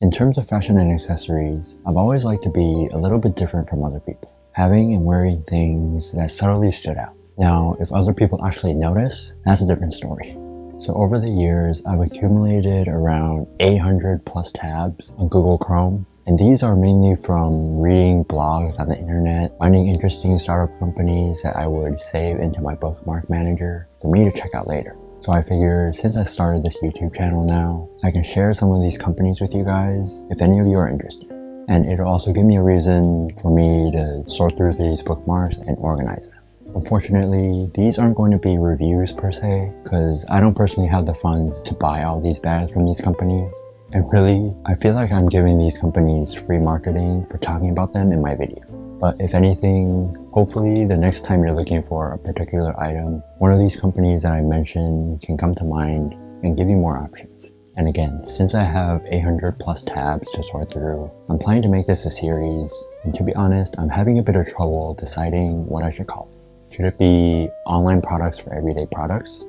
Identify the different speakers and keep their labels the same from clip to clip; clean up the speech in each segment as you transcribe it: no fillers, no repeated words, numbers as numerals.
Speaker 1: In terms of fashion and accessories, I've always liked to be a little bit different from other people, having and wearing things that subtly stood out. Now, if other people actually notice, that's a different story. So over the years, I've accumulated around 800 plus tabs on Google Chrome, and these are mainly from reading blogs on the internet, finding interesting startup companies that I would save into my bookmark manager for me to check out later. So I figured since I started this YouTube channel now, I can share some of these companies with you guys if any of you are interested. And it'll also give me a reason for me to sort through these bookmarks and organize them. Unfortunately, these aren't going to be reviews per se, because I don't personally have the funds to buy all these bags from these companies. And really, I feel like I'm giving these companies free marketing for talking about them in my video. But if anything, hopefully the next time you're looking for a particular item, one of these companies that I mentioned can come to mind and give you more options. And again, since I have 800 plus tabs to sort through, I'm planning to make this a series, and to be honest, I'm having a bit of trouble deciding what I should call it. Should it be online products for everyday products,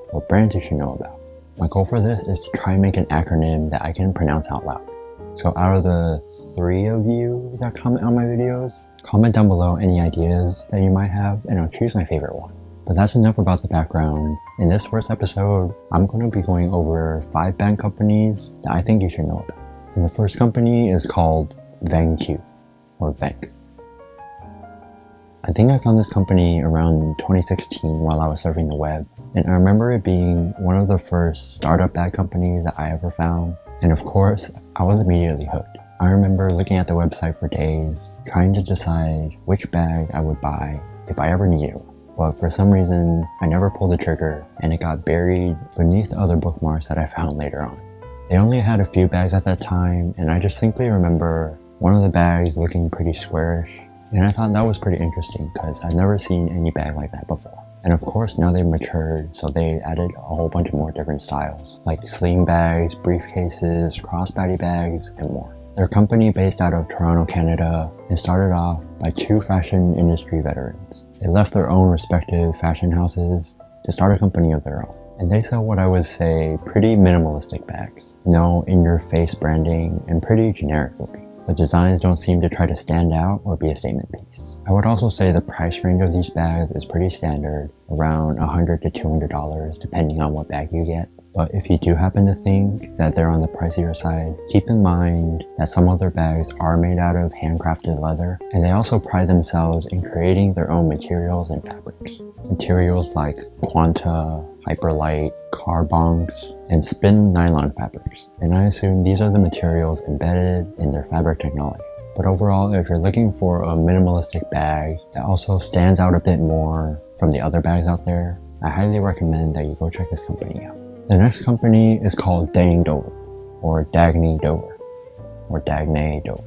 Speaker 1: or brands you should know about? My goal for this is to try and make an acronym that I can pronounce out loud. So out of the 3 of you that comment on my videos, comment down below any ideas that you might have and I'll choose my favorite one. But that's enough about the background. In this first episode, I'm going to be going over 5 bag companies that I think you should know about. And the first company is called VenQ, or Venk. I think I found this company around 2016 while I was surfing the web, and I remember it being one of the first startup bag companies that I ever found. And of course, I was immediately hooked. I remember looking at the website for days, trying to decide which bag I would buy if I ever needed one. But for some reason, I never pulled the trigger and it got buried beneath the other bookmarks that I found later on. They only had a few bags at that time, and I distinctly remember one of the bags looking pretty squarish, and I thought that was pretty interesting because I've never seen any bag like that before. And of course, now they've matured, so they added a whole bunch of more different styles, like sling bags, briefcases, crossbody bags, and more. They're a company based out of Toronto, Canada, and started off by 2 fashion industry veterans. They left their own respective fashion houses to start a company of their own. And they sell what I would say pretty minimalistic bags. No in-your-face branding and pretty generic looking. The designs don't seem to try to stand out or be a statement piece. I would also say the price range of these bags is pretty standard, around $100 to $200 depending on what bag you get. But if you do happen to think that they're on the pricier side, keep in mind that some of their bags are made out of handcrafted leather, and they also pride themselves in creating their own materials and fabrics. Materials like Quanta, Hyperlight, Carbonx, and spin nylon fabrics. And I assume these are the materials embedded in their fabric technology. But overall, if you're looking for a minimalistic bag that also stands out a bit more from the other bags out there, I highly recommend that you go check this company out. The next company is called Dagnando, or Dagnando, or Dagnando.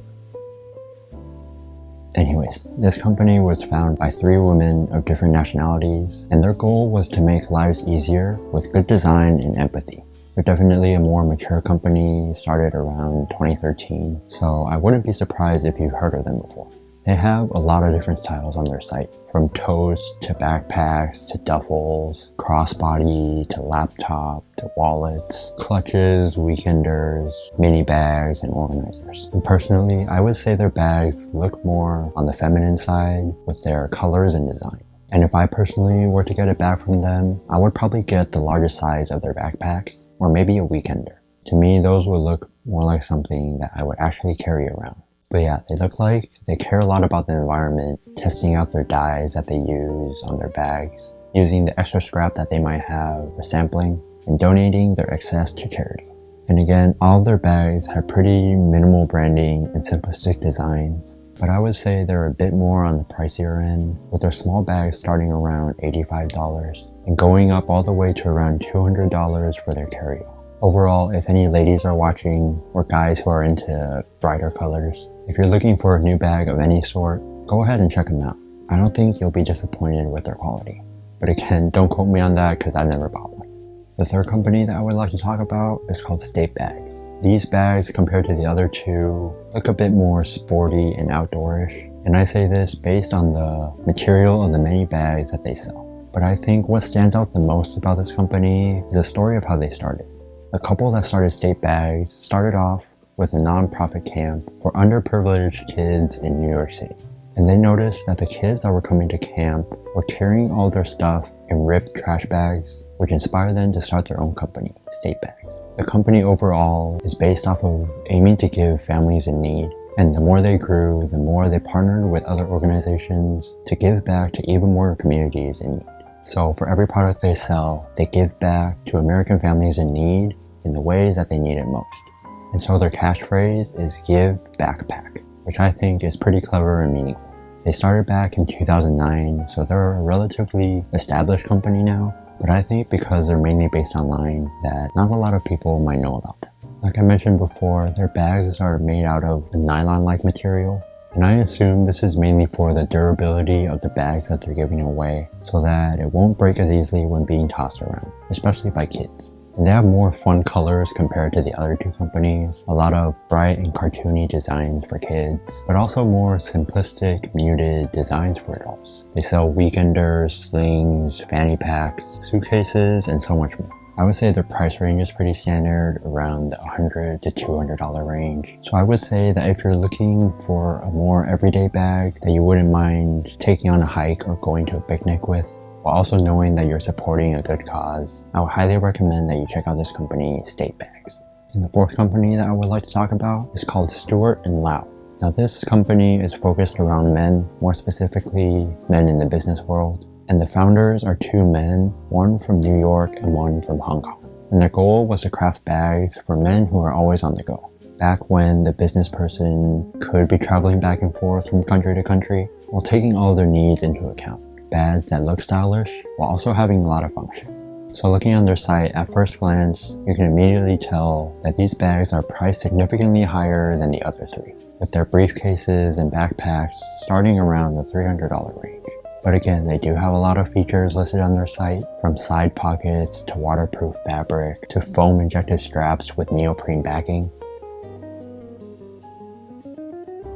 Speaker 1: Anyways, this company was founded by 3 women of different nationalities, and their goal was to make lives easier with good design and empathy. They're definitely a more mature company, started around 2013, so I wouldn't be surprised if you've heard of them before. They have a lot of different styles on their site, from totes to backpacks to duffels, crossbody to laptop to wallets, clutches, weekenders, mini bags, and organizers. And personally, I would say their bags look more on the feminine side with their colors and design. And if I personally were to get a bag from them, I would probably get the largest size of their backpacks, or maybe a weekender. To me, those would look more like something that I would actually carry around. But yeah, they look like they care a lot about the environment, testing out their dyes that they use on their bags, using the extra scrap that they might have for sampling, and donating their excess to charity. And again, all of their bags have pretty minimal branding and simplistic designs, but I would say they're a bit more on the pricier end, with their small bags starting around $85 and going up all the way to around $200 for their carry-on. Overall, if any ladies are watching, or guys who are into brighter colors, if you're looking for a new bag of any sort, go ahead and check them out. I don't think you'll be disappointed with their quality. But again, don't quote me on that because I've never bought one. The third company that I would like to talk about is called State Bags. These bags, compared to the other 2, look a bit more sporty and outdoorish. And I say this based on the material of the many bags that they sell. But I think what stands out the most about this company is the story of how they started. The couple that started State Bags started off with a non-profit camp for underprivileged kids in New York City. And they noticed that the kids that were coming to camp were carrying all their stuff in ripped trash bags, which inspired them to start their own company, State Bags. The company overall is based off of aiming to give families in need, and the more they grew, the more they partnered with other organizations to give back to even more communities in need. So for every product they sell, they give back to American families in need in the ways that they need it most. And so their catchphrase is Give Backpack, which I think is pretty clever and meaningful. They started back in 2009, so they're a relatively established company now, but I think because they're mainly based online that not a lot of people might know about them. Like I mentioned before, their bags are made out of a nylon-like material, and I assume this is mainly for the durability of the bags that they're giving away so that it won't break as easily when being tossed around, especially by kids. And they have more fun colors compared to the other two companies, a lot of bright and cartoony designs for kids, but also more simplistic, muted designs for adults. They sell weekenders, slings, fanny packs, suitcases, and so much more. I would say their price range is pretty standard, around the $100 to $200 range. So I would say that if you're looking for a more everyday bag that you wouldn't mind taking on a hike or going to a picnic with, while also knowing that you're supporting a good cause, I would highly recommend that you check out this company, State Bags. And the fourth company that I would like to talk about is called Stuart Lau. Now this company is focused around men, more specifically men in the business world. And the founders are two men, one from New York and one from Hong Kong. And their goal was to craft bags for men who are always on the go. Back when the business person could be traveling back and forth from country to country while taking all their needs into account. Bags that look stylish while also having a lot of function. So looking on their site, at first glance, you can immediately tell that these bags are priced significantly higher than the other three, with their briefcases and backpacks starting around the $300 range. But again, they do have a lot of features listed on their site, from side pockets to waterproof fabric to foam injected straps with neoprene backing.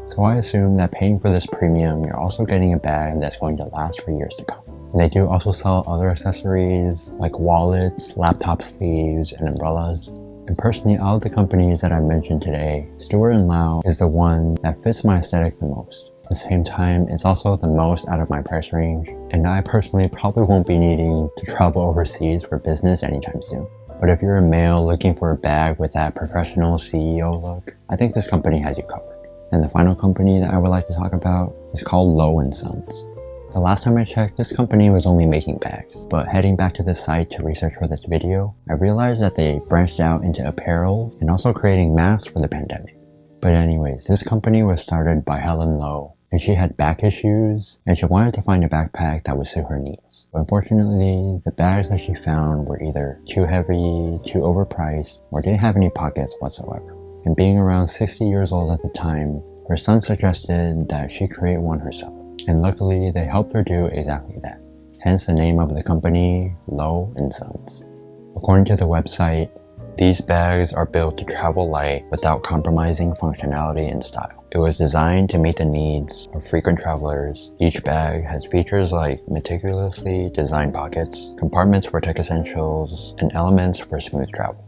Speaker 1: So I assume that paying for this premium, you're also getting a bag that's going to last for years to come. And they do also sell other accessories like wallets, laptop sleeves, and umbrellas. And personally, out of the companies that I mentioned today, Stuart & Lau is the one that fits my aesthetic the most. At the same time, it's also the most out of my price range, and I personally probably won't be needing to travel overseas for business anytime soon. But if you're a male looking for a bag with that professional CEO look, I think this company has you covered. And the final company that I would like to talk about is called Lau & Sons. The last time I checked, this company was only making bags, but heading back to this site to research for this video, I realized that they branched out into apparel and also creating masks for the pandemic. But anyways, this company was started by Helen Lau, and she had back issues, and she wanted to find a backpack that would suit her needs. But unfortunately, the bags that she found were either too heavy, too overpriced, or didn't have any pockets whatsoever. And being around 60 years old at the time, her son suggested that she create one herself. And luckily, they helped her do exactly that. Hence the name of the company, Lau & Sons. According to the website, these bags are built to travel light without compromising functionality and style. It was designed to meet the needs of frequent travelers. Each bag has features like meticulously designed pockets, compartments for tech essentials, and elements for smooth travel.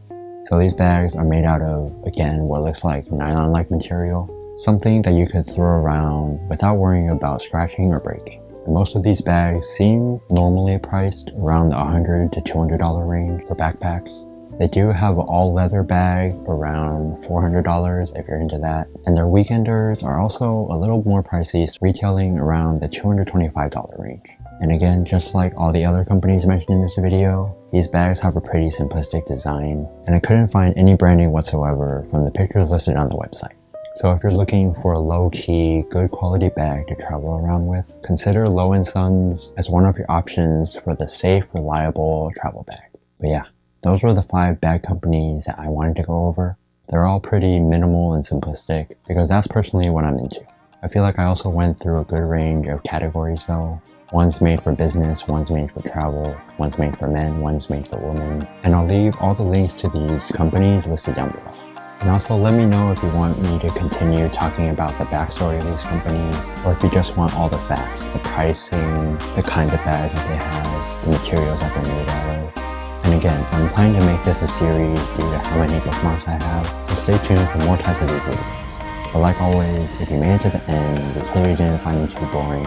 Speaker 1: So these bags are made out of, again, what looks like nylon-like material, something that you could throw around without worrying about scratching or breaking. And most of these bags seem normally priced around the $100 to $200 range for backpacks. They do have an all-leather bag around $400 if you're into that. And their weekenders are also a little more pricey, retailing around the $225 range. And again, just like all the other companies mentioned in this video, these bags have a pretty simplistic design, and I couldn't find any branding whatsoever from the pictures listed on the website. So if you're looking for a low-key, good quality bag to travel around with, consider Lau & Sons as one of your options for the safe, reliable travel bag. But yeah, those were the 5 bag companies that I wanted to go over. They're all pretty minimal and simplistic because that's personally what I'm into. I feel like I also went through a good range of categories though. One's made for business, one's made for travel, one's made for men, one's made for women. And I'll leave all the links to these companies listed down below. And also let me know if you want me to continue talking about the backstory of these companies, or if you just want all the facts, the pricing, the kinds of bags that they have, the materials that they're made out of. And again, I'm planning to make this a series due to how many bookmarks I have, and stay tuned for more types of these videos. But like always, if you made it to the end, you clearly didn't find me too boring,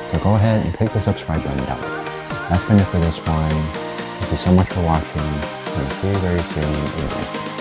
Speaker 1: so go ahead and click the subscribe button down below. That's been it for this one. Thank you so much for watching, and I'll see you very soon in the next one.